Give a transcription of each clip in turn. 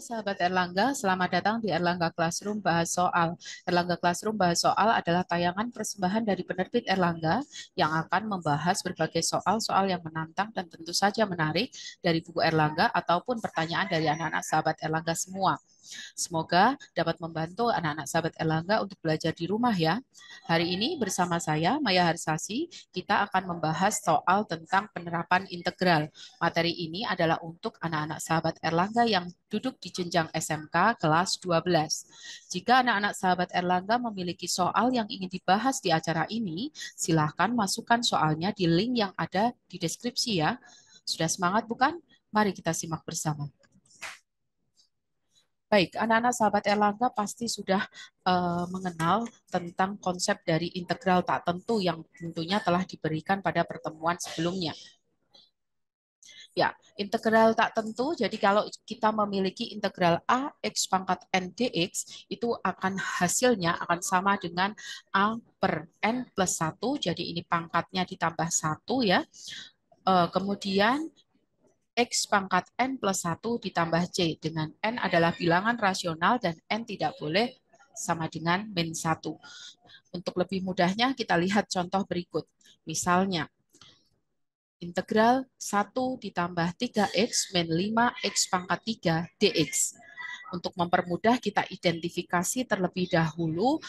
sahabat Erlangga, selamat datang di Erlangga Classroom Bahas Soal. Erlangga Classroom Bahas Soal adalah tayangan persembahan dari penerbit Erlangga yang akan membahas berbagai soal-soal yang menantang dan tentu saja menarik dari buku Erlangga ataupun pertanyaan dari anak-anak sahabat Erlangga semua. Semoga dapat membantu anak-anak sahabat Erlangga untuk belajar di rumah ya. Hari ini bersama saya, Maya Harsasi, kita akan membahas soal tentang penerapan integral. Materi ini adalah untuk anak-anak sahabat Erlangga yang duduk di jenjang SMK kelas 12. Jika anak-anak sahabat Erlangga memiliki soal yang ingin dibahas di acara ini, silahkan masukkan soalnya di link yang ada di deskripsi ya. Sudah semangat bukan? Mari kita simak bersama. Baik, anak-anak sahabat Erlangga pasti sudah mengenal tentang konsep dari integral tak tentu yang tentunya telah diberikan pada pertemuan sebelumnya. Ya, integral tak tentu, jadi kalau kita memiliki integral A X pangkat N dx, itu akan hasilnya akan sama dengan A per N plus 1, jadi ini pangkatnya ditambah 1 ya. Kemudian X pangkat N plus 1 ditambah C, dengan N adalah bilangan rasional dan N tidak boleh sama dengan min 1. Untuk lebih mudahnya kita lihat contoh berikut. Misalnya, integral 1 ditambah 3X min 5X pangkat 3 dx. Untuk mempermudah kita identifikasi terlebih dahulu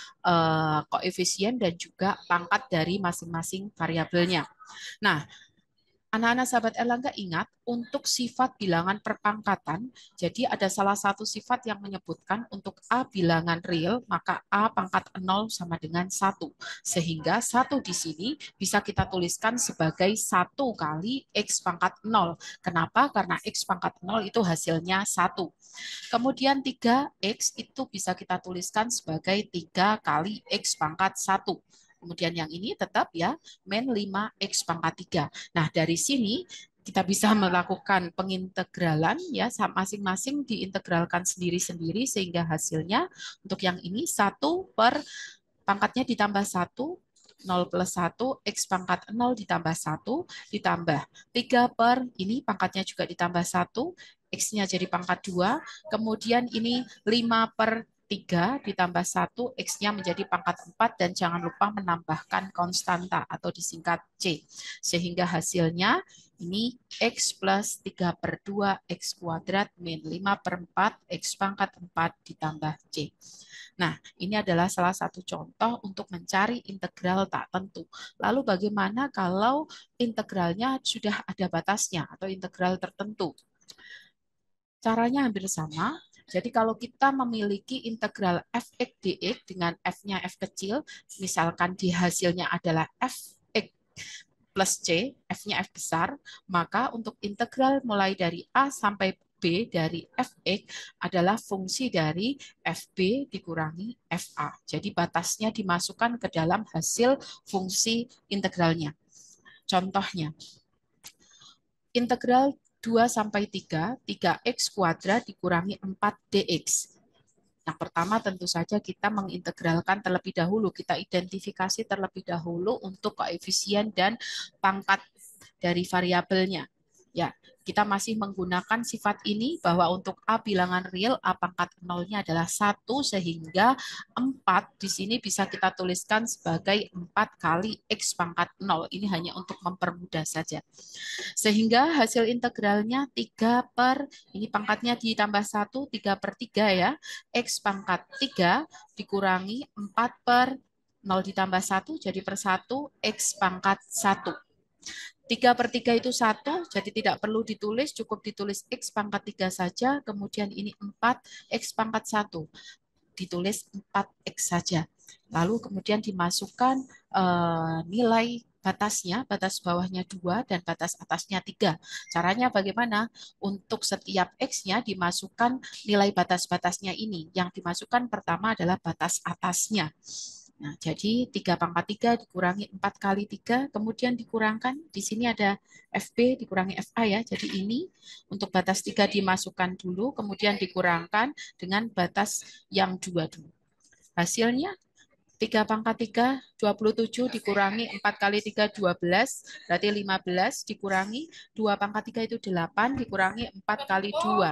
koefisien dan juga pangkat dari masing-masing variabelnya. Nah, anak-anak sahabat Erlangga ingat, untuk sifat bilangan perpangkatan, jadi ada salah satu sifat yang menyebutkan untuk A bilangan real, maka A pangkat 0 sama dengan 1. Sehingga 1 di sini bisa kita tuliskan sebagai 1 kali X pangkat 0. Kenapa? Karena X pangkat 0 itu hasilnya 1. Kemudian 3X itu bisa kita tuliskan sebagai 3 kali X pangkat 1. Kemudian yang ini tetap ya, min 5X pangkat 3. Nah, dari sini kita bisa melakukan pengintegralan ya, masing-masing diintegralkan sendiri-sendiri sehingga hasilnya untuk yang ini 1 per pangkatnya ditambah 1, 0 plus 1, X pangkat 0 ditambah 1, ditambah 3 per, ini pangkatnya juga ditambah 1, X-nya jadi pangkat 2, kemudian ini 5 per 3 ditambah 1, X-nya menjadi pangkat 4, dan jangan lupa menambahkan konstanta atau disingkat C. Sehingga hasilnya ini X plus 3 per 2, X kuadrat min 5 per 4, X pangkat 4 ditambah C. Nah, ini adalah salah satu contoh untuk mencari integral tak tentu. Lalu bagaimana kalau integralnya sudah ada batasnya atau integral tertentu? Caranya hampir sama. Jadi kalau kita memiliki integral fx dx dengan f-nya f kecil, misalkan di hasilnya adalah fx plus c, f-nya f besar, maka untuk integral mulai dari a sampai b dari fx adalah fungsi dari fb dikurangi fa. Jadi batasnya dimasukkan ke dalam hasil fungsi integralnya. Contohnya, integral 2 sampai 3, 3x kuadrat dikurangi 4 dx. Yang pertama tentu saja kita mengintegralkan terlebih dahulu, kita identifikasi terlebih dahulu untuk koefisien dan pangkat dari variabelnya. Ya, kita masih menggunakan sifat ini bahwa untuk A bilangan real, A pangkat 0-nya adalah 1, sehingga 4 di sini bisa kita tuliskan sebagai 4 kali X pangkat 0. Ini hanya untuk mempermudah saja. Sehingga hasil integralnya 3 per, ini pangkatnya ditambah 1, 3 per 3 ya. X pangkat 3 dikurangi 4 per 0 ditambah 1, jadi per 1, X pangkat 1. 3 per 3 itu 1, jadi tidak perlu ditulis, cukup ditulis X pangkat 3 saja, kemudian ini 4, X pangkat 1. Ditulis 4X saja. Lalu kemudian dimasukkan nilai batasnya, batas bawahnya 2 dan batas atasnya 3. Caranya bagaimana? Untuk setiap X-nya dimasukkan nilai batas-batasnya ini. Yang dimasukkan pertama adalah batas atasnya. Nah, jadi 3 pangkat 3 dikurangi 4 kali 3, kemudian dikurangkan, di sini ada FB dikurangi FA ya, jadi ini untuk batas 3 dimasukkan dulu, kemudian dikurangkan dengan batas yang 2 dulu. Hasilnya 3 pangkat 3, 27 dikurangi 4 kali 3, 12, berarti 15 dikurangi 2 pangkat 3 itu 8, dikurangi 4 kali 2.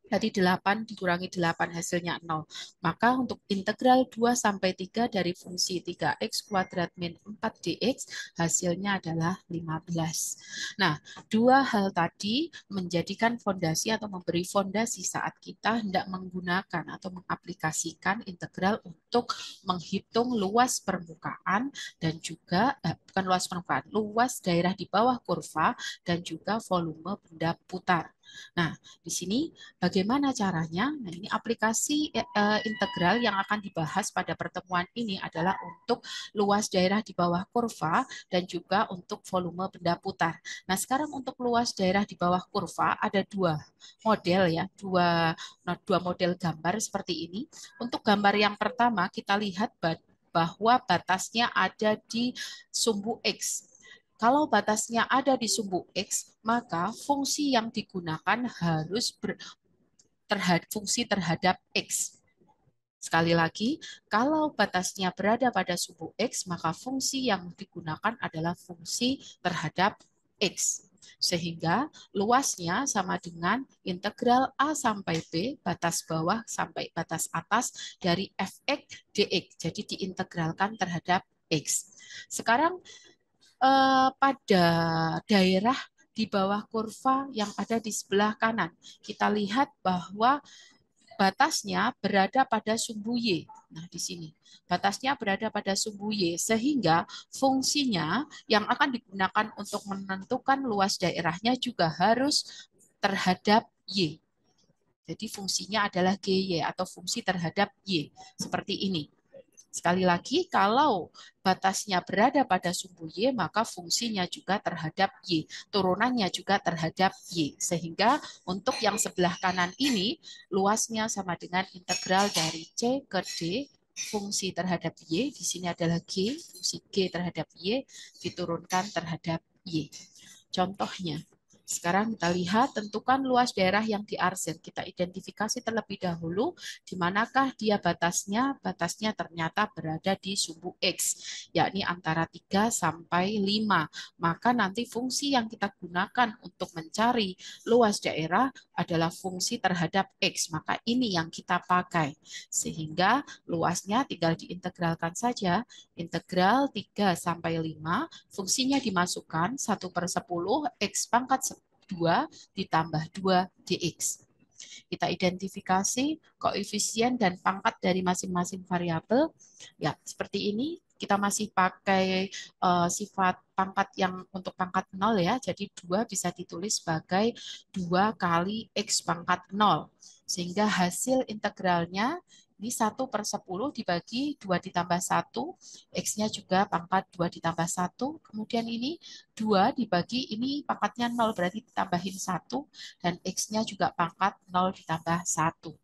Tadi 8 dikurangi 8 hasilnya 0. Maka untuk integral 2 sampai 3 dari fungsi 3x kuadrat min 4 dx hasilnya adalah 15. Nah, dua hal tadi menjadikan fondasi atau memberi fondasi saat kita hendak menggunakan atau mengaplikasikan integral untuk menghitung luas permukaan dan juga bukan luas permukaan, luas daerah di bawah kurva dan juga volume benda putar. Nah, di sini bagaimana caranya? Nah, ini aplikasi integral yang akan dibahas pada pertemuan ini adalah untuk luas daerah di bawah kurva dan juga untuk volume benda putar. Nah, sekarang untuk luas daerah di bawah kurva ada dua model ya, dua model gambar seperti ini. Untuk gambar yang pertama kita lihat bahwa batasnya ada di sumbu X. Kalau batasnya ada di sumbu X, maka fungsi yang digunakan harus fungsi terhadap X. Sekali lagi, kalau batasnya berada pada sumbu X, maka fungsi yang digunakan adalah fungsi terhadap X. Sehingga luasnya sama dengan integral A sampai B, batas bawah sampai batas atas dari fx dx. Jadi diintegralkan terhadap X. Sekarang pada daerah di bawah kurva yang ada di sebelah kanan, kita lihat bahwa batasnya berada pada sumbu Y. Nah, di sini batasnya berada pada sumbu Y, sehingga fungsinya yang akan digunakan untuk menentukan luas daerahnya juga harus terhadap Y. Jadi fungsinya adalah GY atau fungsi terhadap Y, seperti ini. Sekali lagi, kalau batasnya berada pada sumbu Y, maka fungsinya juga terhadap Y. Turunannya juga terhadap Y. Sehingga untuk yang sebelah kanan ini, luasnya sama dengan integral dari C ke D, fungsi terhadap Y, di sini adalah G, fungsi G terhadap Y, diturunkan terhadap Y. Contohnya, sekarang kita lihat, tentukan luas daerah yang diarsir. Kita identifikasi terlebih dahulu di manakah dia batasnya. Batasnya ternyata berada di sumbu X, yakni antara 3 sampai 5. Maka nanti fungsi yang kita gunakan untuk mencari luas daerah adalah fungsi terhadap X. Maka ini yang kita pakai. Sehingga luasnya tinggal diintegralkan saja. Integral 3 sampai 5, fungsinya dimasukkan 1/10 X pangkat 2 ditambah 2 dx. Kita identifikasi koefisien dan pangkat dari masing-masing variabel. Ya, seperti ini. Kita masih pakai sifat pangkat yang untuk pangkat 0 ya. Jadi 2 bisa ditulis sebagai 2 kali X pangkat 0. Sehingga hasil integralnya ini 1/10 dibagi 2 ditambah 1. X-nya juga pangkat 2 ditambah 1. Kemudian ini 2 dibagi, ini pangkatnya 0 berarti ditambahin 1. Dan X-nya juga pangkat 0 ditambah 1.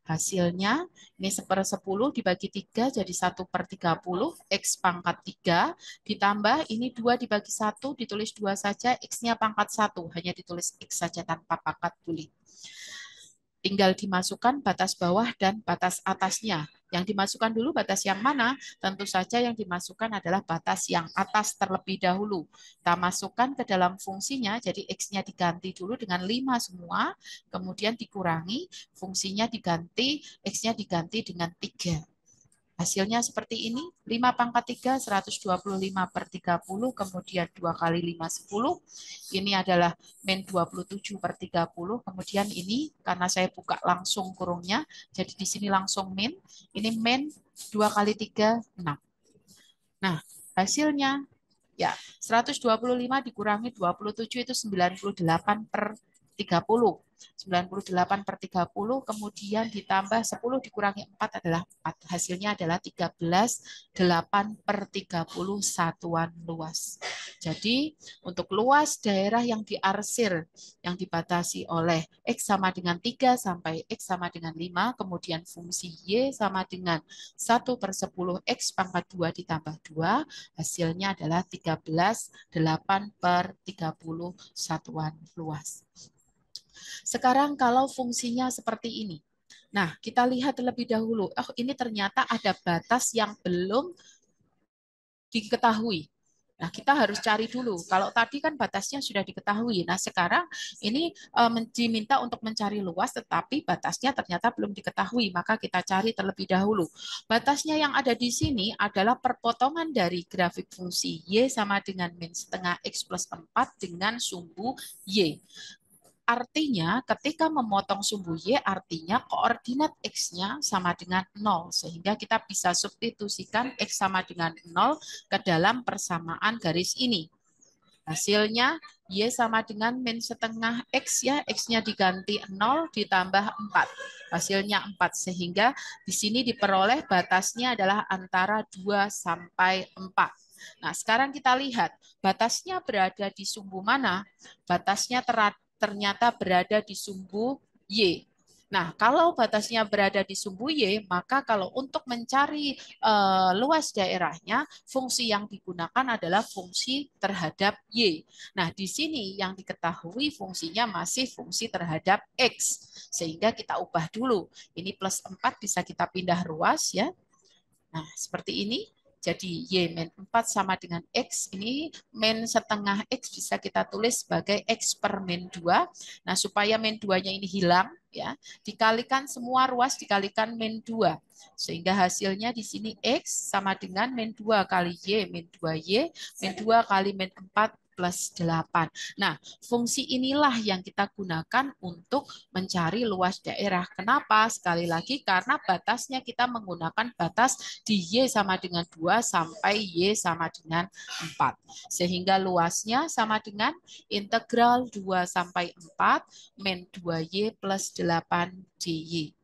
Hasilnya ini 1/10 dibagi 3 jadi 1/30 X pangkat 3 ditambah ini 2 dibagi 1 ditulis 2 saja, X-nya pangkat 1 hanya ditulis X saja tanpa pangkat boleh. Tinggal dimasukkan batas bawah dan batas atasnya. Yang dimasukkan dulu batas yang mana? Tentu saja yang dimasukkan adalah batas yang atas terlebih dahulu. Kita masukkan ke dalam fungsinya, jadi X-nya diganti dulu dengan 5 semua, kemudian dikurangi, fungsinya diganti, X-nya diganti dengan 3. Hasilnya seperti ini, 5 pangkat 3, 125/30, kemudian 2 kali 5, 10. Ini adalah min 27/30, kemudian ini karena saya buka langsung kurungnya, jadi di sini langsung min, ini min 2 kali 3, 6. Nah, hasilnya ya 125 dikurangi 27 itu 98/30. 98/30 kemudian ditambah 10 dikurangi 4 adalah 4. Hasilnya adalah 13/8/30 satuan luas. Jadi untuk luas daerah yang diarsir yang dibatasi oleh X sama dengan 3 sampai X sama dengan 5, kemudian fungsi Y sama dengan 1/10 X pangkat 2 ditambah 2, hasilnya adalah 13/8/30 satuan luas. Sekarang kalau fungsinya seperti ini. Nah, kita lihat terlebih dahulu. Oh, ini ternyata ada batas yang belum diketahui. Nah, kita harus cari dulu. Kalau tadi kan batasnya sudah diketahui. Nah, sekarang ini diminta untuk mencari luas, tetapi batasnya ternyata belum diketahui. Maka kita cari terlebih dahulu. Batasnya yang ada di sini adalah perpotongan dari grafik fungsi Y sama dengan min setengah X plus 4 dengan sumbu Y. Artinya, ketika memotong sumbu Y, artinya koordinat X-nya sama dengan 0. Sehingga kita bisa substitusikan X sama dengan 0 ke dalam persamaan garis ini. Hasilnya, Y sama dengan min setengah X ya. X-nya diganti 0 ditambah 4. Hasilnya 4. Sehingga di sini diperoleh batasnya adalah antara 2 sampai 4. Nah, sekarang kita lihat batasnya berada di sumbu mana? Batasnya ternyata berada di sumbu Y. Nah, kalau batasnya berada di sumbu Y, maka kalau untuk mencari luas daerahnya, fungsi yang digunakan adalah fungsi terhadap Y. Nah, di sini yang diketahui fungsinya masih fungsi terhadap X. Sehingga kita ubah dulu. Ini plus 4 bisa kita pindah ruas ya. Nah, seperti ini. Jadi Y min 4 sama dengan X. Ini min setengah X bisa kita tulis sebagai X per min 2. Nah, supaya min 2-nya ini hilang, ya, dikalikan semua ruas dikalikan min 2. Sehingga hasilnya di sini X sama dengan min 2 kali Y, min 2Y, min 2 kali min 4 plus 8. Nah, fungsi inilah yang kita gunakan untuk mencari luas daerah. Kenapa? Sekali lagi karena batasnya kita menggunakan batas di Y sama dengan 2 sampai Y sama dengan 4. Sehingga luasnya sama dengan integral 2 sampai 4 min 2Y plus 8 DY.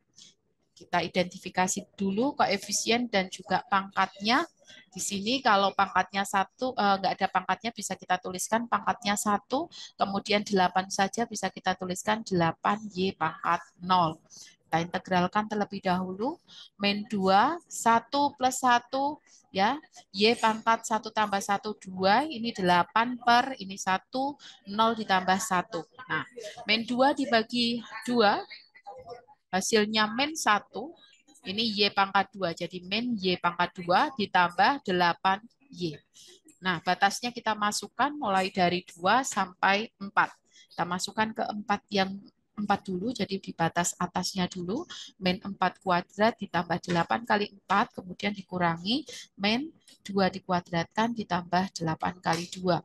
Kita identifikasi dulu koefisien dan juga pangkatnya. Di sini kalau pangkatnya 1, nggak ada pangkatnya bisa kita tuliskan pangkatnya 1, kemudian 8 saja bisa kita tuliskan 8Y pangkat 0. Kita integralkan terlebih dahulu. Min 2, 1 plus 1, ya. Y pangkat 1 tambah 1, 2. Ini 8 per, ini 1, 0 ditambah 1. Nah, min 2 dibagi 2, hasilnya min 1, ini Y pangkat 2. Jadi min Y pangkat 2 ditambah 8Y. Nah, batasnya kita masukkan mulai dari 2 sampai 4. Kita masukkan ke 4 yang 4 dulu, jadi di batas atasnya dulu, min 4 kuadrat ditambah 8 kali 4, kemudian dikurangi min 2 dikuadratkan ditambah 8 kali 2.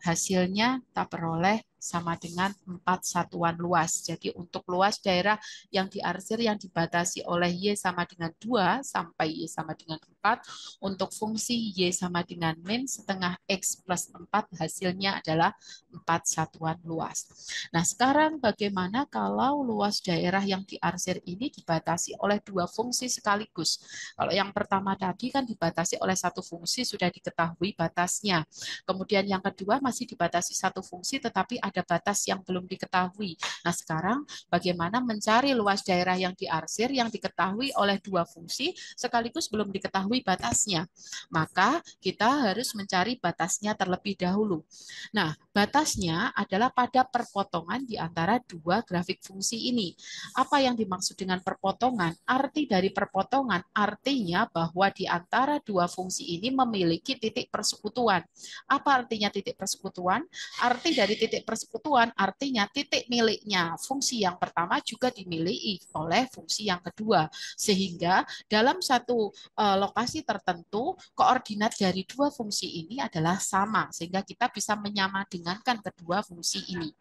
Hasilnya kita peroleh sama dengan 4 satuan luas. Jadi untuk luas daerah yang diarsir yang dibatasi oleh Y sama dengan 2 sampai Y sama dengan 4, untuk fungsi Y sama dengan min setengah X plus 4 hasilnya adalah 4 satuan luas. Nah, sekarang bagaimana kalau luas daerah yang diarsir ini dibatasi oleh dua fungsi sekaligus? Kalau yang pertama tadi kan dibatasi oleh satu fungsi sudah diketahui batasnya. Kemudian yang kedua masih dibatasi satu fungsi tetapi ada batas yang belum diketahui. Nah, sekarang bagaimana mencari luas daerah yang diarsir yang diketahui oleh dua fungsi sekaligus belum diketahui batasnya. Maka kita harus mencari batasnya terlebih dahulu. Nah, batasnya adalah pada perpotongan di antara dua grafik fungsi ini. Apa yang dimaksud dengan perpotongan? Arti dari perpotongan artinya bahwa di antara dua fungsi ini memiliki titik persekutuan. Apa artinya titik persekutuan? Arti dari titik persekutuan artinya titik miliknya fungsi yang pertama juga dimiliki oleh fungsi yang kedua. Sehingga dalam satu lokasi tertentu, koordinat dari dua fungsi ini adalah sama. Sehingga kita bisa menyamadengangkan kedua fungsi ini.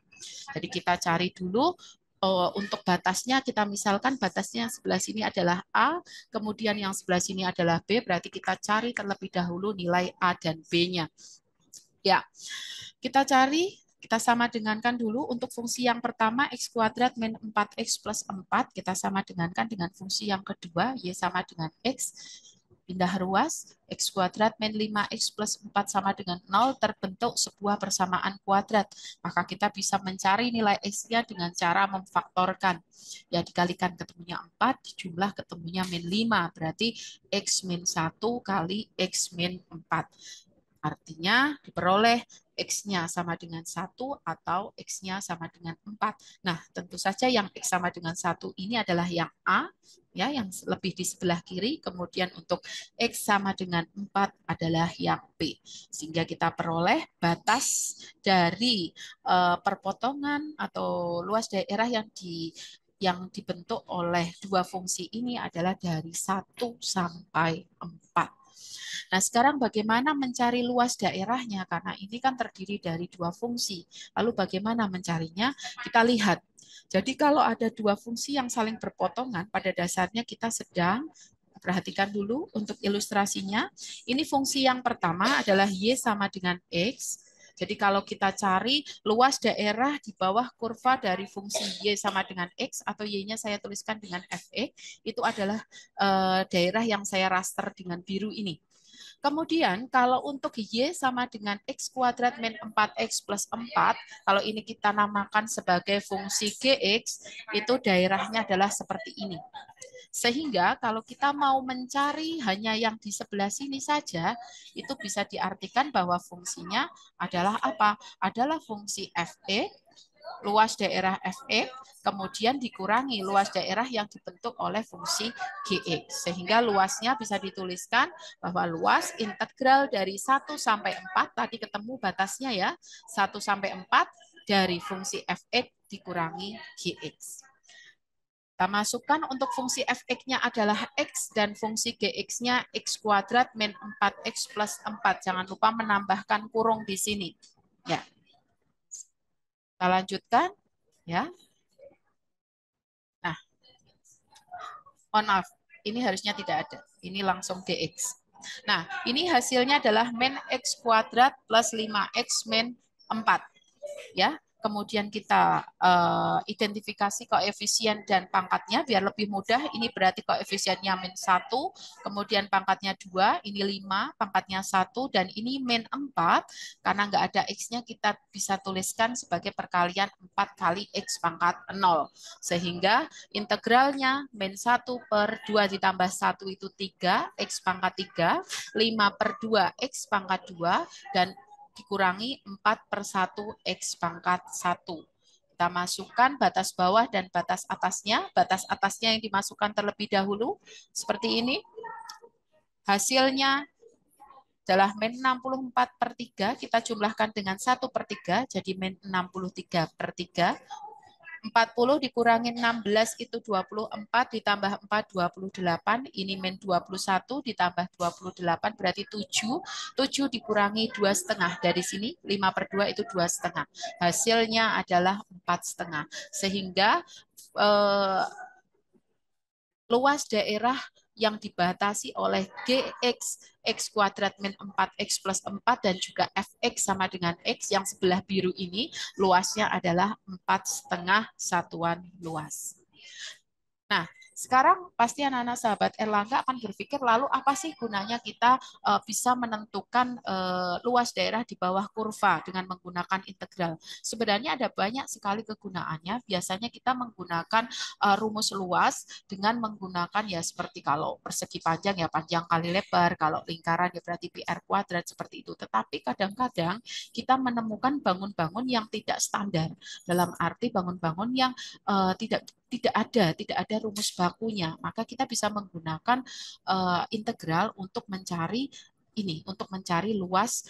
Jadi kita cari dulu untuk batasnya, kita misalkan batasnya yang sebelah sini adalah A, kemudian yang sebelah sini adalah B, berarti kita cari terlebih dahulu nilai A dan B-nya. Ya, kita cari, kita sama dengankan dulu untuk fungsi yang pertama X kuadrat min 4X plus 4, kita sama dengankan dengan fungsi yang kedua, Y sama dengan X, pindah ruas, X kuadrat min 5X plus 4 sama dengan 0, terbentuk sebuah persamaan kuadrat. Maka kita bisa mencari nilai X-nya dengan cara memfaktorkan. Ya, dikalikan ketemunya 4, dijumlah ketemunya min 5, berarti X min 1 kali X min 4. Artinya diperoleh X-nya sama dengan 1 atau X-nya sama dengan 4. Nah, tentu saja yang X sama dengan 1 ini adalah yang A, ya, yang lebih di sebelah kiri. Kemudian untuk X sama dengan 4 adalah yang B. Sehingga kita peroleh batas dari perpotongan atau luas daerah yang dibentuk oleh dua fungsi ini adalah dari 1 sampai 4. Nah, sekarang bagaimana mencari luas daerahnya? Karena ini kan terdiri dari dua fungsi. Lalu bagaimana mencarinya? Kita lihat. Jadi kalau ada dua fungsi yang saling berpotongan, pada dasarnya kita sedang perhatikan dulu untuk ilustrasinya. Ini fungsi yang pertama adalah Y sama dengan X. Jadi kalau kita cari luas daerah di bawah kurva dari fungsi Y sama dengan X atau Y-nya saya tuliskan dengan Fx, itu adalah daerah yang saya raster dengan biru ini. Kemudian kalau untuk Y sama dengan X kuadrat min 4X plus 4, kalau ini kita namakan sebagai fungsi Gx, itu daerahnya adalah seperti ini. Sehingga kalau kita mau mencari hanya yang di sebelah sini saja, itu bisa diartikan bahwa fungsinya adalah apa? Adalah fungsi Fe, luas daerah Fe, kemudian dikurangi luas daerah yang dibentuk oleh fungsi Gx. Sehingga luasnya bisa dituliskan bahwa luas integral dari 1 sampai 4, tadi ketemu batasnya ya, 1 sampai 4 dari fungsi Fx dikurangi Gx. Kita masukkan untuk fungsi Fx-nya adalah X dan fungsi Gx-nya X kuadrat min 4X plus 4. Jangan lupa menambahkan kurung di sini. Ya. Kita lanjutkan. Ya. Nah, maaf. Ini harusnya tidak ada. Ini langsung Gx. Nah, ini hasilnya adalah min X kuadrat plus 5X min 4. Ya. Kemudian kita identifikasi koefisien dan pangkatnya biar lebih mudah. Ini berarti koefisiennya min 1, kemudian pangkatnya 2, ini 5, pangkatnya 1, dan ini min 4. Karena nggak ada X-nya, kita bisa tuliskan sebagai perkalian 4 kali X pangkat 0. Sehingga integralnya min 1 per 2 ditambah 1 itu 3, X pangkat 3, 5 per 2, X pangkat 2, dan dikurangi 4 per 1 X pangkat 1. Kita masukkan batas bawah dan batas atasnya. Batas atasnya yang dimasukkan terlebih dahulu. Seperti ini. Hasilnya adalah min 64 per 3. Kita jumlahkan dengan 1 per 3. Jadi min 63 per 3. 40 dikurangi 16 itu 24, ditambah 4, 28. Ini min 21, ditambah 28, berarti 7. 7 dikurangi 2,5. Dari sini 5 per 2 itu 2,5. Hasilnya adalah 4,5. Sehingga luas daerah yang dibatasi oleh Gx X kuadrat min 4X plus 4 dan juga Fx sama dengan X yang sebelah biru ini luasnya adalah 4,5 satuan luas. Nah, sekarang pasti anak-anak sahabat Erlangga akan berpikir lalu apa sih gunanya kita bisa menentukan luas daerah di bawah kurva dengan menggunakan integral. Sebenarnya ada banyak sekali kegunaannya. Biasanya kita menggunakan rumus luas dengan menggunakan ya seperti kalau persegi panjang ya panjang kali lebar, kalau lingkaran ya berarti PR kuadrat seperti itu. Tetapi kadang-kadang kita menemukan bangun-bangun yang tidak standar. Dalam arti bangun-bangun yang tidak ada rumus bakunya, maka kita bisa menggunakan integral untuk mencari luas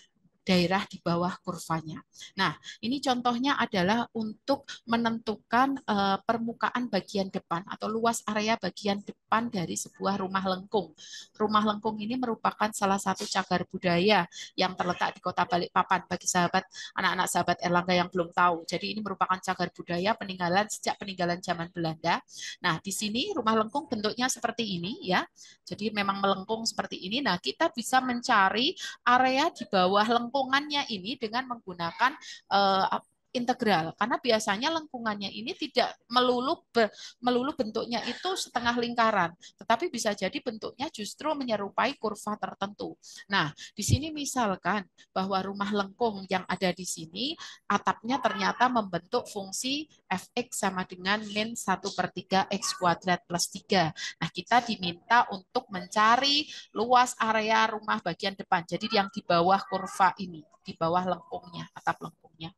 daerah di bawah kurvanya. Nah, ini contohnya adalah untuk menentukan permukaan bagian depan atau luas area bagian depan dari sebuah rumah lengkung. Rumah lengkung ini merupakan salah satu cagar budaya yang terletak di Kota Balikpapan bagi anak-anak sahabat Erlangga yang belum tahu. Jadi ini merupakan cagar budaya sejak peninggalan zaman Belanda. Nah, di sini rumah lengkung bentuknya seperti ini ya. Jadi memang melengkung seperti ini. Nah, kita bisa mencari area di bawah lengkungannya ini dengan menggunakan integral, karena biasanya lengkungannya ini tidak melulu bentuknya itu setengah lingkaran, tetapi bisa jadi bentuknya justru menyerupai kurva tertentu. Nah, di sini misalkan bahwa rumah lengkung yang ada di sini atapnya ternyata membentuk fungsi fx sama dengan min 1/3 x kuadrat plus 3. Nah, kita diminta untuk mencari luas area rumah bagian depan. Jadi yang di bawah kurva ini, di bawah lengkungnya, atap lengkungnya.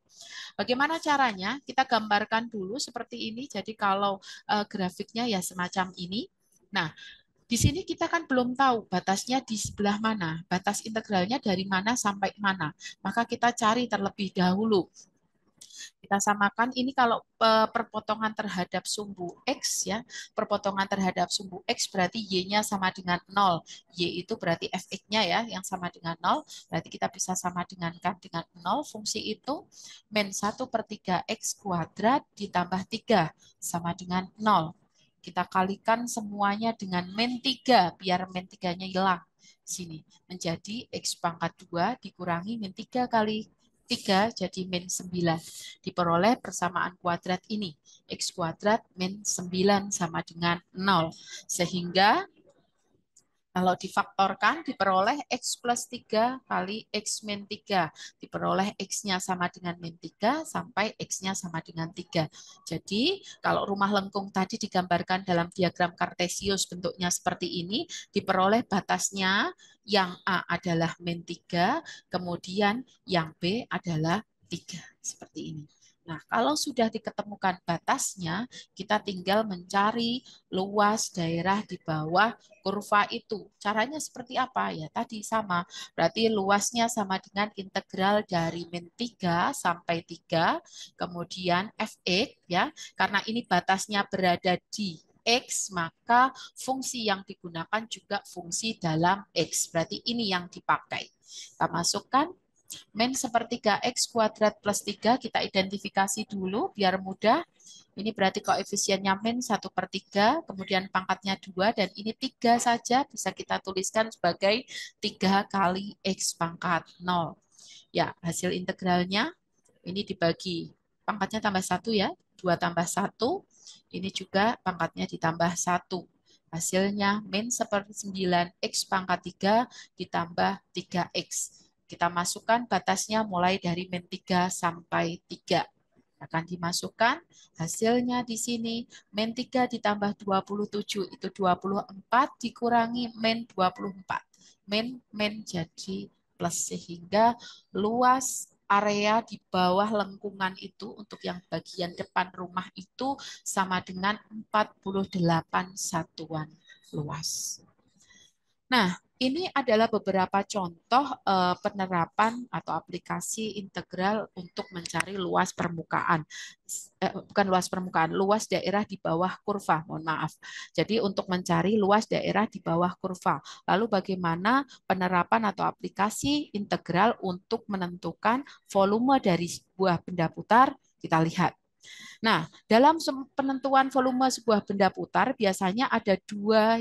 Bagaimana caranya? Kita gambarkan dulu seperti ini. Jadi kalau grafiknya ya semacam ini. Nah, di sini kita kan belum tahu batasnya di sebelah mana, batas integralnya dari mana sampai mana. Maka kita cari terlebih dahulu. Kita samakan ini kalau perpotongan terhadap sumbu X ya, perpotongan terhadap sumbu X berarti Y-nya sama dengan 0. Y itu berarti Fx-nya ya, yang sama dengan 0. Berarti kita bisa sama dengan 0. Fungsi itu min 1/3 X kuadrat ditambah 3 sama dengan 0. Kita kalikan semuanya dengan min 3, biar min 3-nya hilang. Sini menjadi X pangkat 2 dikurangi min 3 kali 3 jadi min 9. Diperoleh persamaan kuadrat ini. X kuadrat min 9 sama dengan 0. Sehingga kalau difaktorkan diperoleh X plus 3 kali X min 3. Diperoleh X-nya sama dengan min 3 sampai X-nya sama dengan 3. Jadi kalau rumah lengkung tadi digambarkan dalam diagram Kartesius bentuknya seperti ini, diperoleh batasnya yang A adalah min 3, kemudian yang B adalah 3. Seperti ini. Nah, kalau sudah diketemukan batasnya, kita tinggal mencari luas daerah di bawah kurva itu. Caranya seperti apa? Ya, tadi sama. Berarti luasnya sama dengan integral dari min 3 sampai 3, kemudian Fx, ya. Karena ini batasnya berada di X, maka fungsi yang digunakan juga fungsi dalam X. Berarti ini yang dipakai. Kita masukkan min 1/3 X kuadrat plus 3, kita identifikasi dulu biar mudah. Ini berarti koefisiennya min 1/3, kemudian pangkatnya 2, dan ini 3 saja bisa kita tuliskan sebagai 3 kali X pangkat 0. Ya, hasil integralnya ini dibagi, pangkatnya tambah 1 ya, 2 tambah 1, ini juga pangkatnya ditambah 1. Hasilnya min 1/9 X pangkat 3 ditambah 3X. Kita masukkan batasnya mulai dari min 3 sampai 3. Akan dimasukkan hasilnya di sini. Min 3 ditambah 27 itu 24 dikurangi min 24. Min jadi plus, sehingga luas area di bawah lengkungan itu untuk yang bagian depan rumah itu sama dengan 48 satuan luas. Nah, ini adalah beberapa contoh penerapan atau aplikasi integral untuk mencari luas permukaan. Bukan luas permukaan, luas daerah di bawah kurva, mohon maaf. Jadi untuk mencari luas daerah di bawah kurva. Lalu bagaimana penerapan atau aplikasi integral untuk menentukan volume dari sebuah benda putar, kita lihat. Nah, dalam penentuan volume sebuah benda putar biasanya ada dua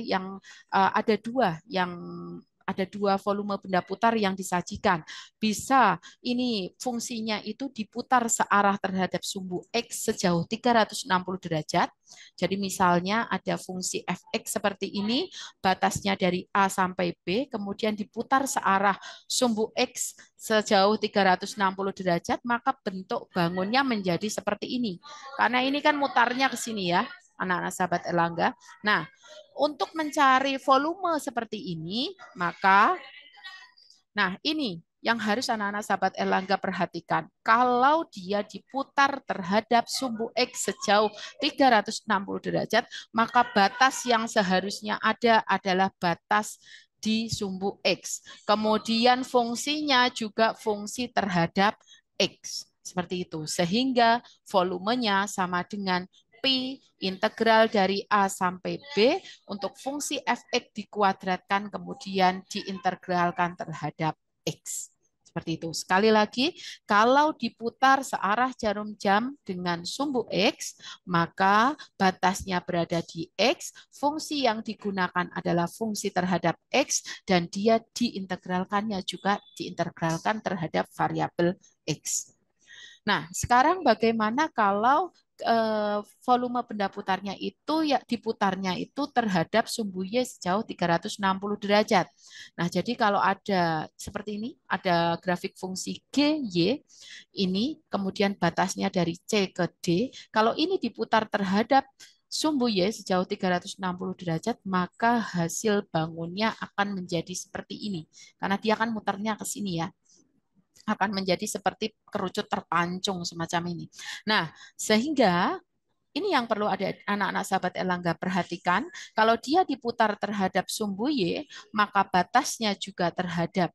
volume benda putar yang disajikan. Bisa ini fungsinya itu diputar searah terhadap sumbu X sejauh 360 derajat. Jadi misalnya ada fungsi Fx seperti ini, batasnya dari A sampai B, kemudian diputar searah sumbu X sejauh 360 derajat, maka bentuk bangunnya menjadi seperti ini. Karena ini kan mutarnya ke sini ya, anak-anak sahabat Erlangga. Nah, untuk mencari volume seperti ini, maka ini yang harus anak-anak sahabat Erlangga perhatikan. Kalau dia diputar terhadap sumbu X sejauh 360 derajat, maka batas yang seharusnya ada adalah batas di sumbu X. Kemudian fungsinya juga fungsi terhadap X. Seperti itu. Sehingga volumenya sama dengan Pi integral dari A sampai B untuk fungsi Fx dikuadratkan kemudian diintegralkan terhadap X. Seperti itu. Sekali lagi, kalau diputar searah jarum jam dengan sumbu X, maka batasnya berada di X, fungsi yang digunakan adalah fungsi terhadap X, dan dia diintegralkannya juga diintegralkan terhadap variabel X. Nah, sekarang bagaimana kalau volume benda putarnya itu ya diputarnya itu terhadap sumbu Y sejauh 360 derajat. Nah, jadi kalau ada seperti ini, ada grafik fungsi G, Y, ini kemudian batasnya dari C ke D, kalau ini diputar terhadap sumbu Y sejauh 360 derajat, maka hasil bangunnya akan menjadi seperti ini. Karena dia akan muternya ke sini ya, akan menjadi seperti kerucut terpancung semacam ini. Nah, sehingga ini yang perlu ada anak-anak sahabat Erlangga perhatikan. Kalau dia diputar terhadap sumbu Y, maka batasnya juga terhadap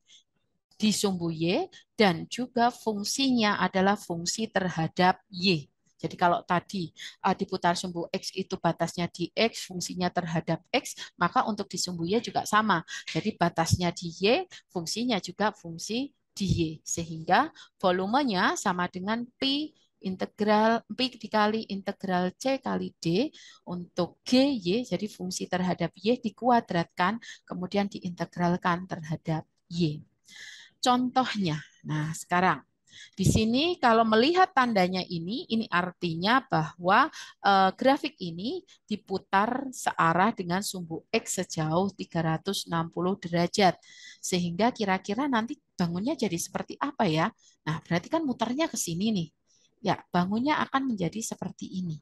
di sumbu Y dan juga fungsinya adalah fungsi terhadap Y. Jadi kalau tadi diputar sumbu X itu batasnya di X, fungsinya terhadap X, maka untuk di sumbu Y juga sama. Jadi batasnya di Y, fungsinya juga fungsi di Y. Sehingga volumenya sama dengan P integral P dikali integral C kali D untuk GY, jadi fungsi terhadap Y dikuadratkan, kemudian diintegralkan terhadap Y. Contohnya, nah sekarang di sini kalau melihat tandanya ini artinya bahwa grafik ini diputar searah dengan sumbu X sejauh 360 derajat. Sehingga kira-kira nanti bangunnya jadi seperti apa ya? Nah, berarti kan mutarnya ke sini nih. Ya, bangunnya akan menjadi seperti ini.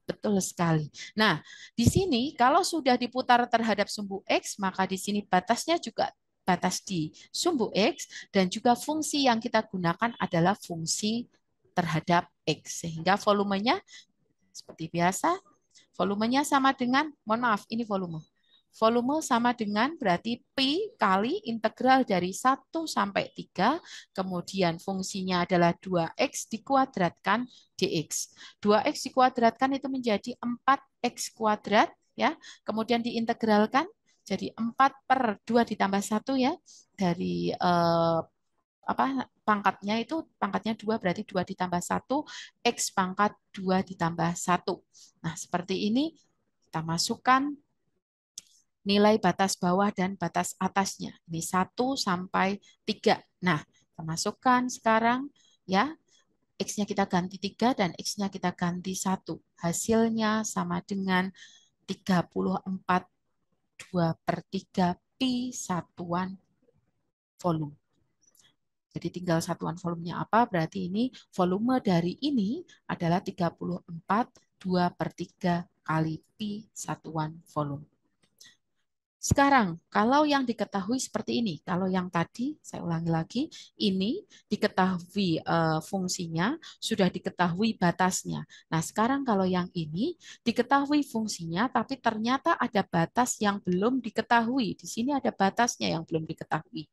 Betul sekali. Nah, di sini kalau sudah diputar terhadap sumbu X, maka di sini batasnya juga batas di sumbu X, dan juga fungsi yang kita gunakan adalah fungsi terhadap X. Sehingga volumenya seperti biasa, volumenya sama dengan, mohon maaf, ini volume. Volume sama dengan berarti Pi kali integral dari 1 sampai 3, kemudian fungsinya adalah 2X dikuadratkan dx. 2X dikuadratkan itu menjadi 4X kuadrat, ya. Kemudian diintegralkan jadi 4 per 2 ditambah 1 ya, dari pangkatnya itu pangkatnya 2 berarti 2 ditambah 1 X pangkat 2 ditambah 1. Nah, seperti ini kita masukkan nilai batas bawah dan batas atasnya. Ini 1 sampai 3. Nah, kita masukkan sekarang ya, X-nya kita ganti 3 dan X-nya kita ganti 1. Hasilnya sama dengan 34 2 per 3 pi satuan volume. Jadi tinggal satuan volumenya apa, berarti ini volume dari ini adalah 34 2 per 3 kali pi satuan volume. Sekarang, kalau yang diketahui seperti ini, kalau yang tadi, saya ulangi lagi, ini diketahui fungsinya, sudah diketahui batasnya. Nah, sekarang kalau yang ini diketahui fungsinya, tapi ternyata ada batas yang belum diketahui. Di sini ada batasnya yang belum diketahui.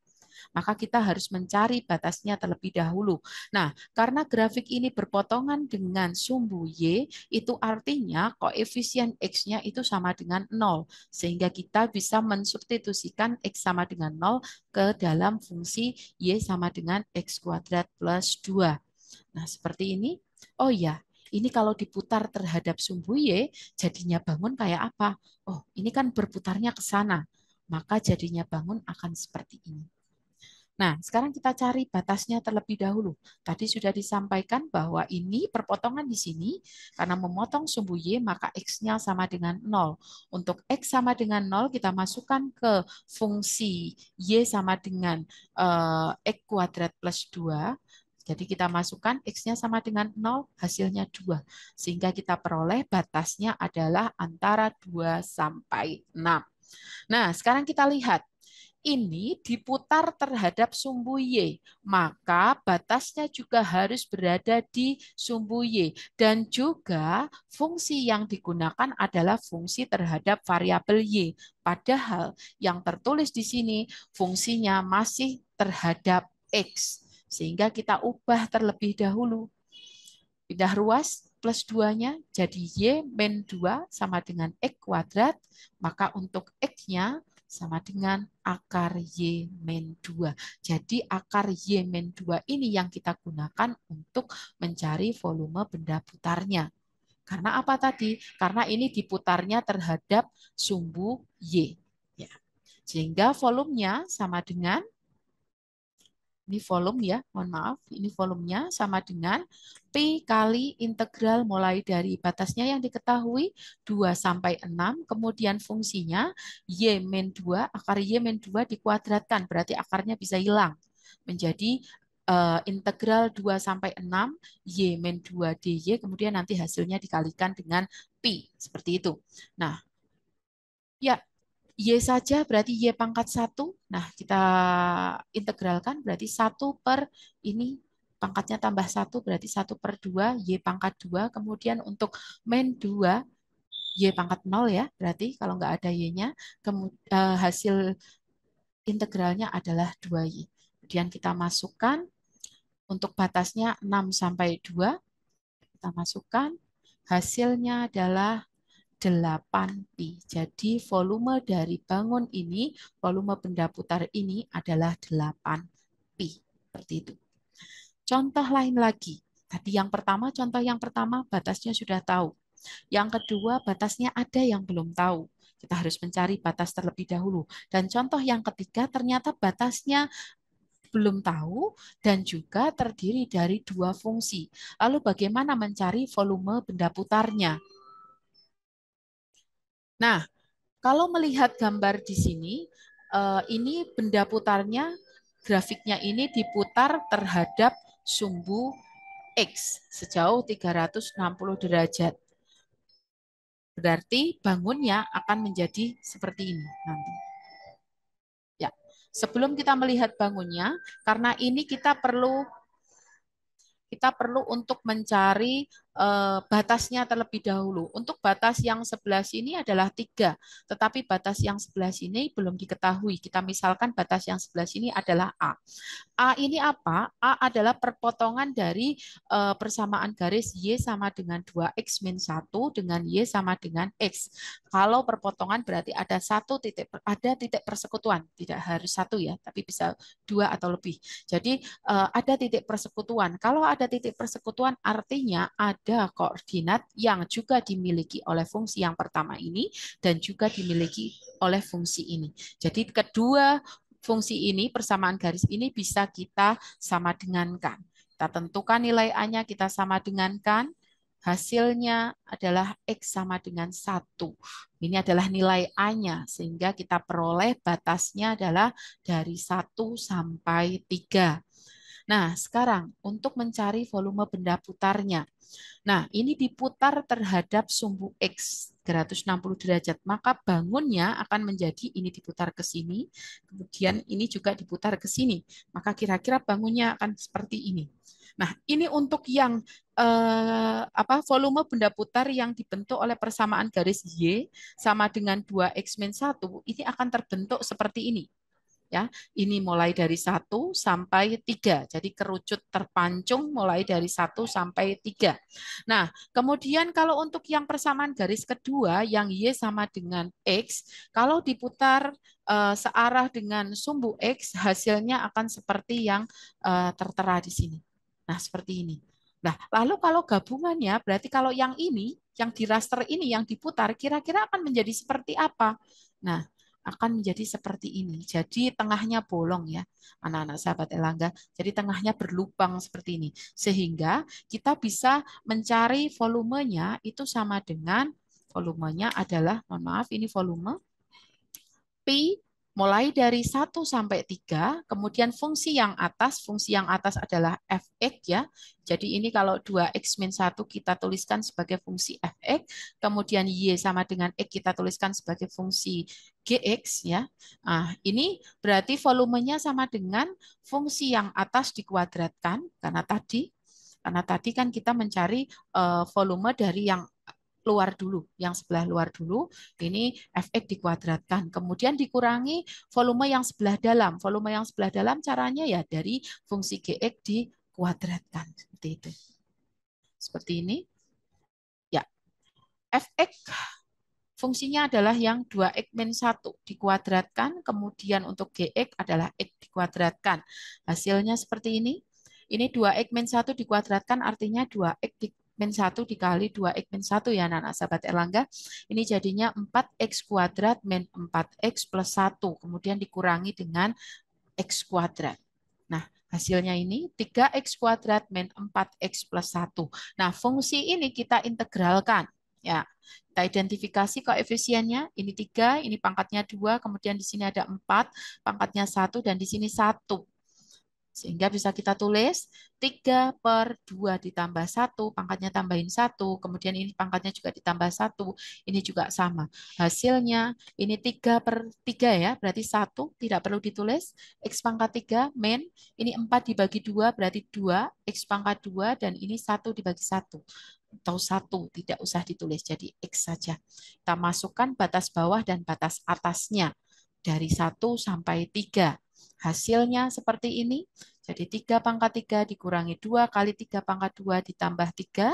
Maka kita harus mencari batasnya terlebih dahulu. Nah, karena grafik ini berpotongan dengan sumbu Y, itu artinya koefisien X-nya itu sama dengan 0. Sehingga kita bisa mensubstitusikan X sama dengan 0 ke dalam fungsi Y sama dengan X kuadrat plus 2. Nah, seperti ini. Oh ya, ini kalau diputar terhadap sumbu Y, jadinya bangun kayak apa? Oh, ini kan berputarnya ke sana. Maka jadinya bangun akan seperti ini. Nah, sekarang kita cari batasnya terlebih dahulu. Tadi sudah disampaikan bahwa ini perpotongan di sini, karena memotong sumbu Y, maka X-nya sama dengan 0. Untuk X sama dengan 0, kita masukkan ke fungsi Y sama dengan X kuadrat plus 2. Jadi kita masukkan X-nya sama dengan 0, hasilnya 2. Sehingga kita peroleh batasnya adalah antara 2 sampai 6. Nah, sekarang kita lihat ini diputar terhadap sumbu Y, maka batasnya juga harus berada di sumbu Y. Dan juga fungsi yang digunakan adalah fungsi terhadap variabel Y. Padahal yang tertulis di sini fungsinya masih terhadap X. Sehingga kita ubah terlebih dahulu. Pindah ruas plus 2-nya jadi Y min 2 sama dengan X kuadrat. Maka untuk X-nya sama dengan akar Y min 2. Jadi akar Y min 2 ini yang kita gunakan untuk mencari volume benda putarnya. Karena apa tadi? Karena ini diputarnya terhadap sumbu Y. Ya. Sehingga volumenya sama dengan Ini volume ya, mohon maaf. Ini volumenya sama dengan P kali integral mulai dari batasnya yang diketahui 2 sampai 6. Kemudian fungsinya Y min 2, akar Y min 2 dikuadratkan. Berarti akarnya bisa hilang. Menjadi integral 2 sampai 6 Y min 2 DY. Kemudian nanti hasilnya dikalikan dengan Pi. Seperti itu. Nah, ya, Y saja berarti Y pangkat 1. Nah, kita integralkan berarti 1 per ini pangkatnya tambah 1 berarti 1/2 Y pangkat 2. Kemudian untuk min 2 Y pangkat 0 ya, berarti kalau nggak ada Y-nya, hasil integralnya adalah 2Y. Kemudian kita masukkan untuk batasnya 6 sampai 2. Kita masukkan, hasilnya adalah 8pi. Jadi volume dari bangun ini, volume benda putar ini adalah 8pi. Seperti itu. Contoh lain lagi. Tadi yang pertama, contoh yang pertama batasnya sudah tahu. Yang kedua, batasnya ada yang belum tahu. Kita harus mencari batas terlebih dahulu. Dan contoh yang ketiga, ternyata batasnya belum tahu dan juga terdiri dari 2 fungsi. Lalu bagaimana mencari volume benda putarnya? Nah, kalau melihat gambar di sini, ini benda putarnya, grafiknya ini diputar terhadap sumbu X sejauh 360 derajat. Berarti bangunnya akan menjadi seperti ini nanti. Ya, sebelum kita melihat bangunnya, karena ini kita perlu untuk mencari batasnya terlebih dahulu. Untuk batas yang sebelah sini adalah 3, tetapi batas yang sebelah sini belum diketahui. Kita misalkan batas yang sebelah sini adalah A. A ini apa? A adalah perpotongan dari persamaan garis Y sama dengan 2X min 1 dengan Y sama dengan X. Kalau perpotongan berarti ada titik persekutuan. Tidak harus 1 ya, tapi bisa 2 atau lebih. Jadi ada titik persekutuan. Kalau ada titik persekutuan artinya ada koordinat yang juga dimiliki oleh fungsi yang pertama ini dan juga dimiliki oleh fungsi ini. Jadi kedua fungsi ini, persamaan garis ini bisa kita sama dengankan. Kita tentukan nilai A-nya, kita sama dengankan. Hasilnya adalah X sama dengan 1. Ini adalah nilai A-nya, sehingga kita peroleh batasnya adalah dari 1 sampai 3. Nah, sekarang untuk mencari volume benda putarnya. Nah, ini diputar terhadap sumbu X 360 derajat. Maka bangunnya akan menjadi ini diputar ke sini, kemudian ini juga diputar ke sini. Maka kira-kira bangunnya akan seperti ini. Nah, ini untuk yang volume benda putar yang dibentuk oleh persamaan garis Y sama dengan 2X min 1, ini akan terbentuk seperti ini. Ya, ini mulai dari 1 sampai 3. Jadi kerucut terpancung mulai dari 1 sampai 3. Nah, kemudian kalau untuk yang persamaan garis kedua yang Y sama dengan X, kalau diputar searah dengan sumbu X, hasilnya akan seperti yang tertera di sini. Nah, seperti ini. Nah, lalu kalau gabungannya berarti kalau yang ini, yang di raster ini yang diputar kira-kira akan menjadi seperti apa? Nah, akan menjadi seperti ini. Jadi tengahnya bolong ya, anak-anak sahabat Elangga. Jadi tengahnya berlubang seperti ini. Sehingga kita bisa mencari volumenya itu sama dengan volumenya adalah, mohon maaf ini volume, Pi mulai dari 1 sampai 3, kemudian fungsi yang atas adalah fx ya. Jadi ini kalau 2x min 1 kita tuliskan sebagai fungsi fx, kemudian y sama dengan x kita tuliskan sebagai fungsi gx ya. Nah, ini berarti volumenya sama dengan fungsi yang atas dikuadratkan karena tadi kan kita mencari volume dari yang luar dulu, yang sebelah luar dulu, ini fx dikuadratkan. Kemudian dikurangi volume yang sebelah dalam. Volume yang sebelah dalam caranya ya dari fungsi gx dikuadratkan. Seperti itu. Seperti ini. Ya, fx fungsinya adalah yang 2x min 1 dikuadratkan, kemudian untuk gx adalah x dikuadratkan. Hasilnya seperti ini. Ini 2x min 1 dikuadratkan artinya 2x min 1 dikali 2x min 1 ya anak-anak sahabat Erlangga. Ini jadinya 4x kuadrat min 4x plus 1. Kemudian dikurangi dengan x kuadrat. Nah, Hasilnya ini 3x kuadrat min 4x plus 1. Nah, fungsi ini kita integralkan. Ya, kita identifikasi koefisiennya. Ini 3, ini pangkatnya 2, kemudian di sini ada 4, pangkatnya 1, dan di sini 1. Sehingga bisa kita tulis 3/2 ditambah 1, pangkatnya tambahin 1, kemudian ini pangkatnya juga ditambah 1, ini juga sama. Hasilnya ini 3/3 ya, berarti 1 tidak perlu ditulis, X pangkat 3 min, ini 4 dibagi 2 berarti 2, X pangkat 2, dan ini 1 dibagi 1. Atau 1, tidak usah ditulis, jadi X saja. Kita masukkan batas bawah dan batas atasnya dari 1 sampai 3. Hasilnya seperti ini. Jadi 3 pangkat 3 dikurangi 2 kali 3 pangkat 2 ditambah 3.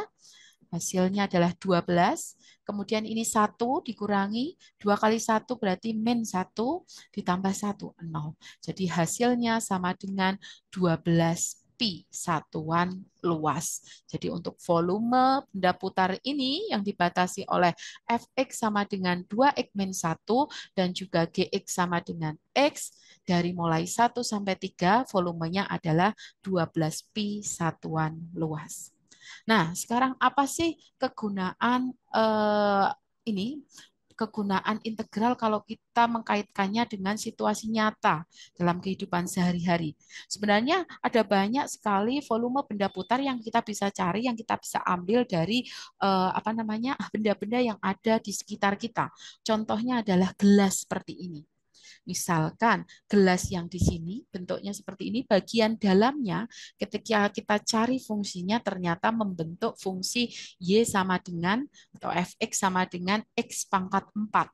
Hasilnya adalah 12. Kemudian ini 1 dikurangi 2 kali 1 berarti min 1 ditambah 1, 0. Jadi hasilnya sama dengan 12 pi satuan luas. Jadi untuk volume benda putar ini yang dibatasi oleh Fx sama dengan 2x min 1 dan juga Gx sama dengan X, dari mulai 1 sampai 3 volumenya adalah 12 pi satuan luas. Nah, sekarang apa sih kegunaan ini? Kegunaan integral kalau kita mengkaitkannya dengan situasi nyata dalam kehidupan sehari-hari. Sebenarnya ada banyak sekali volume benda putar yang kita bisa cari, yang kita bisa ambil dari benda-benda yang ada di sekitar kita. Contohnya adalah gelas seperti ini. Misalkan gelas yang di sini bentuknya seperti ini, bagian dalamnya ketika kita cari fungsinya ternyata membentuk fungsi Y sama dengan atau Fx sama dengan X pangkat 4.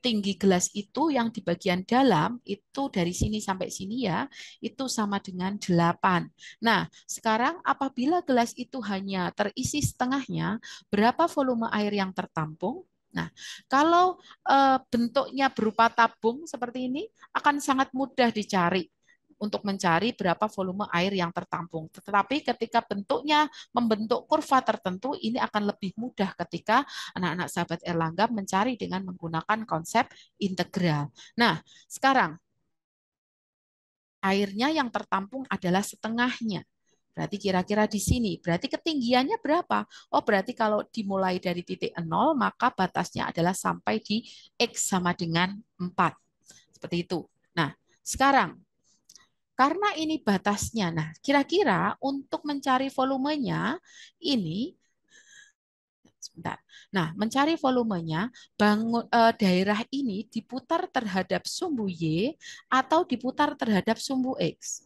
Tinggi gelas itu yang di bagian dalam itu dari sini sampai sini ya, itu sama dengan 8. Nah, sekarang apabila gelas itu hanya terisi setengahnya, berapa volume air yang tertampung? Nah, kalau bentuknya berupa tabung seperti ini, akan sangat mudah dicari untuk mencari berapa volume air yang tertampung. Tetapi ketika bentuknya membentuk kurva tertentu, ini akan lebih mudah ketika anak-anak sahabat Erlangga mencari dengan menggunakan konsep integral. Nah, sekarang airnya yang tertampung adalah setengahnya. Berarti kira-kira di sini. Berarti ketinggiannya berapa? Oh, berarti kalau dimulai dari titik 0, maka batasnya adalah sampai di X sama dengan 4. Seperti itu. Nah, sekarang, karena ini batasnya, nah kira-kira untuk mencari volumenya, ini, sebentar. Nah, mencari volumenya, daerah ini diputar terhadap sumbu Y atau diputar terhadap sumbu X.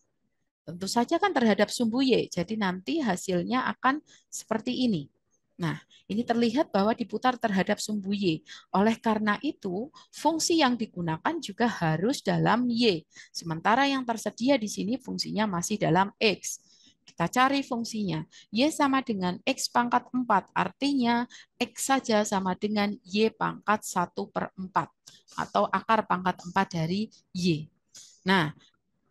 Tentu saja kan terhadap sumbu Y. Jadi nanti hasilnya akan seperti ini. Nah, ini terlihat bahwa diputar terhadap sumbu Y. Oleh karena itu, fungsi yang digunakan juga harus dalam Y. Sementara yang tersedia di sini fungsinya masih dalam X. Kita cari fungsinya. Y sama dengan X pangkat 4. Artinya X saja sama dengan Y pangkat 1/4. Atau akar pangkat 4 dari Y. Nah,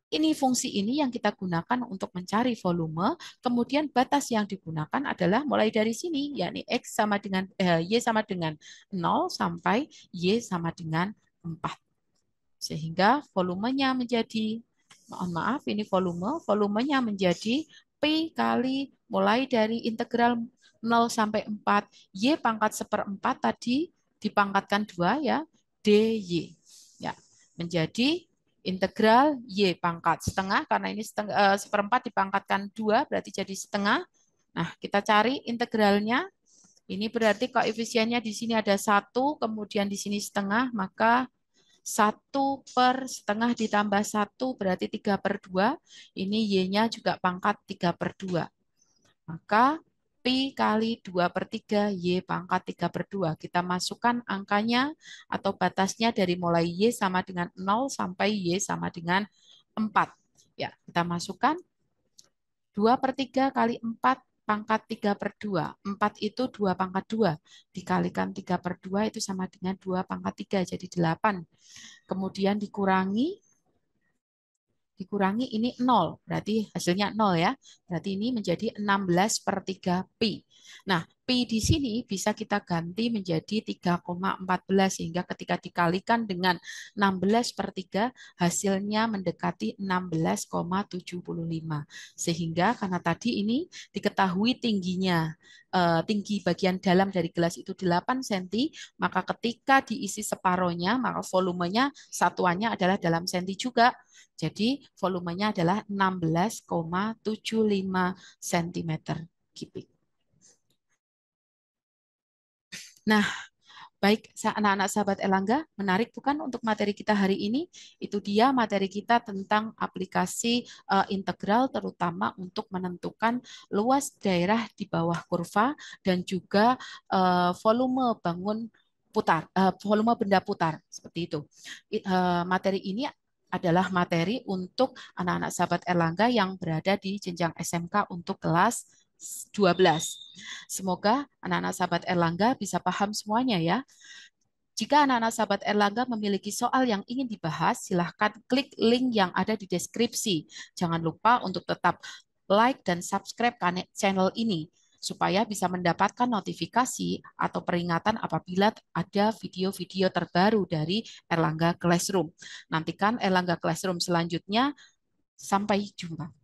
ini fungsi ini yang kita gunakan untuk mencari volume. Kemudian batas yang digunakan adalah mulai dari sini, yakni X sama dengan Y sama dengan 0 sampai Y sama dengan 4. Sehingga volumenya menjadi, mohon maaf, ini volumenya menjadi P kali mulai dari integral 0 sampai 4, Y pangkat 1/4 tadi dipangkatkan 2 ya, DY. Ya, menjadi integral Y pangkat setengah, karena ini 1/4 dipangkatkan 2, berarti jadi setengah. Nah, kita cari integralnya. Ini berarti koefisiennya di sini ada 1, kemudian di sini setengah, maka 1/setengah ditambah 1 berarti 3/2. Ini Y-nya juga pangkat 3/2. Maka Pi kali 2/3 Y pangkat 3/2. Kita masukkan angkanya atau batasnya dari mulai Y sama dengan 0 sampai Y sama dengan 4. Ya, kita masukkan 2/3 kali 4 pangkat 3/2. 4 itu 2 pangkat 2. Dikalikan 3/2 itu sama dengan 2 pangkat 3, jadi 8. Kemudian dikurangi ini 0, berarti hasilnya 0 ya. Berarti ini menjadi 16/3 pi. Nah, Pi di sini bisa kita ganti menjadi 3,14 sehingga ketika dikalikan dengan 16 per 3 hasilnya mendekati 16,75. Sehingga karena tadi ini diketahui tingginya tinggi bagian dalam dari gelas itu 8 cm, maka ketika diisi separohnya maka volumenya satuannya adalah dalam senti juga. Jadi volumenya adalah 16,75 cm kubik. Nah, baik, anak-anak sahabat Elangga, menarik bukan untuk materi kita hari ini? Itu dia materi kita tentang aplikasi integral, terutama untuk menentukan luas daerah di bawah kurva dan juga volume bangun putar, volume benda putar, seperti itu. Materi ini adalah materi untuk anak-anak sahabat Erlangga yang berada di jenjang SMK untuk kelas 12. Semoga anak-anak sahabat Erlangga bisa paham semuanya ya. Jika anak-anak sahabat Erlangga memiliki soal yang ingin dibahas, silahkan klik link yang ada di deskripsi. Jangan lupa untuk tetap like dan subscribe channel ini supaya bisa mendapatkan notifikasi atau peringatan apabila ada video-video terbaru dari Erlangga Classroom. Nantikan Erlangga Classroom selanjutnya. Sampai jumpa.